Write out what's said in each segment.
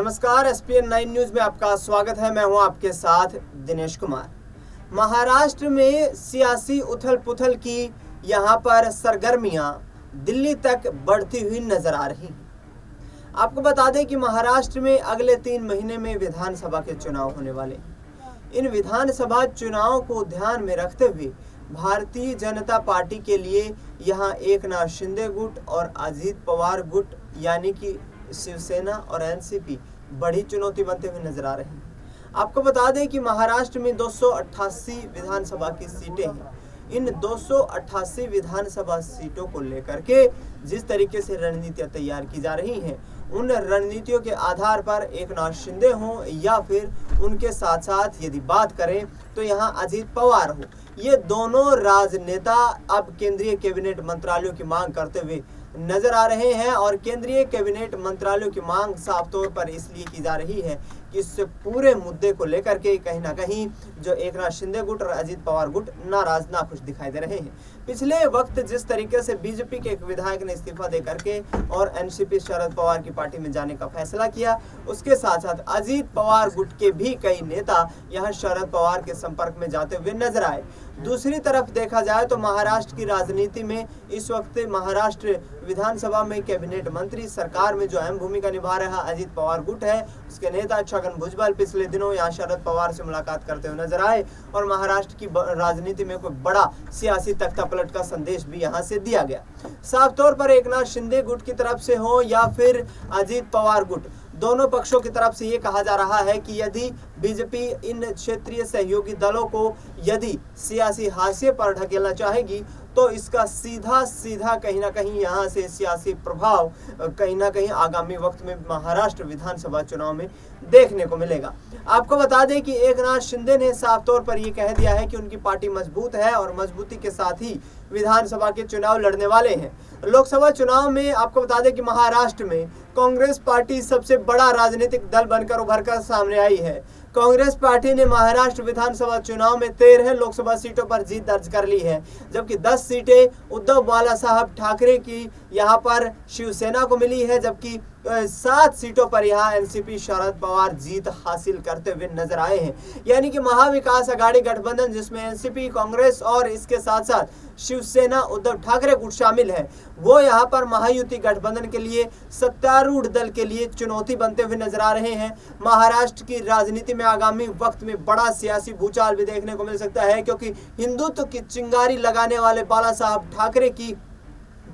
नमस्कार, ESPN 9 news में आपका स्वागत है। मैं हूं आपके साथ दिनेश कुमार। महाराष्ट्र में सियासी उथल पुथल की यहां पर सरगर्मियां दिल्ली तक बढ़ती हुई नजर आ रही हैं। आपको बता दें कि महाराष्ट्र में अगले 3 महीने में विधानसभा के चुनाव होने वाले हैं। इन विधानसभा चुनाव को ध्यान में रखते हुए भारतीय जनता पार्टी के लिए यहां एकनाथ शिंदे गुट और अजित पवार गुट यानी कि शिवसेना और एनसीपी बड़ी चुनौती बनते हुए नजर आ रहे हैं। आपको बता दें कि महाराष्ट्र में 288 विधानसभा की सीटें हैं। इन 288 विधानसभा सीटों को लेकर के जिस तरीके से रणनीतियां तैयार की जा रही हैं, उन रणनीतियों के आधार पर एकनाथ शिंदे हों या फिर उनके साथ साथ यदि बात करें तो यहाँ अजित पवार हो, ये दोनों राजनेता अब केंद्रीय कैबिनेट मंत्रालयों की मांग करते हुए नजर आ रहे हैं। और केंद्रीय कैबिनेट मंत्रालयों की मांग साफ तौर पर इसलिए की जा रही है कि इस पूरे मुद्दे को लेकर के कहीं ना कहीं जो एकनाथ शिंदे गुट और अजित पवार गुट नाराज नाखुश दिखाई दे रहे हैं। पिछले वक्त जिस तरीके से बीजेपी के एक विधायक ने इस्तीफा दे करके और एनसीपी शरद पवार की पार्टी में जाने का फैसला किया, उसके साथ साथ अजित पवार गुट के भी कई नेता यहां शरद पवार के संपर्क में जाते हुए नजर आए। दूसरी तरफ देखा जाए तो महाराष्ट्र की राजनीति में इस वक्त महाराष्ट्र विधानसभा में कैबिनेट मंत्री, सरकार में जो अहम भूमिका निभा रहा अजित पवार गुट है, उसके नेता छगन भुजबल पिछले दिनों यहां शरद पवार से मुलाकात करते हुए नजर आए और महाराष्ट्र की राजनीति में कोई बड़ा सियासी तख्तापलट का संदेश भी यहां से दिया गया। साफ तौर पर एकनाथ शिंदे गुट की तरफ से हो या फिर अजित पवार गुट, दोनों पक्षों की तरफ से ये कहा जा रहा है कि यदि बीजेपी इन क्षेत्रीय सहयोगी दलों को यदि सियासी हाशिए पर ढकेलना चाहेगी तो इसका सीधा सीधा कहीं ना कहीं यहाँ से सियासी प्रभाव कहीं ना कहीं आगामी वक्त में महाराष्ट्र विधानसभा चुनाव में देखने को मिलेगा। आपको बता दें कि एकनाथ शिंदे ने साफ तौर पर ये कह दिया है कि उनकी पार्टी मजबूत है और मजबूती के साथ ही विधानसभा के चुनाव लड़ने वाले हैं। लोकसभा चुनाव में आपको बता दें कि महाराष्ट्र में कांग्रेस पार्टी सबसे बड़ा राजनीतिक दल बनकर उभर कर सामने आई है। कांग्रेस पार्टी ने महाराष्ट्र विधानसभा चुनाव में 13 लोकसभा सीटों पर जीत दर्ज कर ली है, जबकि 10 सीटें उद्धव बाला साहब ठाकरे की यहां पर शिवसेना को मिली है, जबकि 7 सीटों पर यहां एनसीपी शरद पवार जीत हासिल करते हुए नजर आए हैं। यानी कि महाविकास आघाड़ी गठबंधन जिसमें एनसीपी, कांग्रेस और इसके साथ साथ शिवसेना उद्धव ठाकरे गुट शामिल है, वो यहां पर महायुति गठबंधन के लिए, सत्तारूढ़ दल के लिए चुनौती बनते हुए नजर आ रहे हैं। महाराष्ट्र की राजनीति में आगामी वक्त में बड़ा सियासी भूचाल भी देखने को मिल सकता है, क्योंकि हिंदुत्व की चिंगारी लगाने वाले बाला साहब ठाकरे की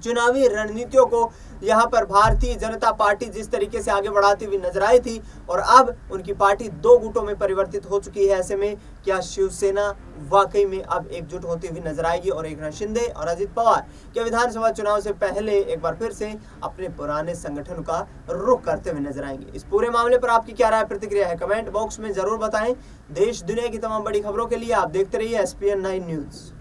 चुनावी रणनीतियों को यहां पर भारतीय जनता पार्टी जिस तरीके से आगे बढ़ाती हुई नजर आई थी और अब उनकी पार्टी 2 गुटों में परिवर्तित हो चुकी है। ऐसे में क्या शिवसेना वाकई में अब एकजुट होती हुई नजर आएगी और एकनाथ शिंदे और अजित पवार क्या विधानसभा चुनाव से पहले एक बार फिर से अपने पुराने संगठन का रुख करते हुए नजर आएंगे? इस पूरे मामले पर आपकी क्या राय प्रतिक्रिया है, कमेंट बॉक्स में जरूर बताएं। देश दुनिया की तमाम बड़ी खबरों के लिए आप देखते रहिए एसपीएन 9 न्यूज।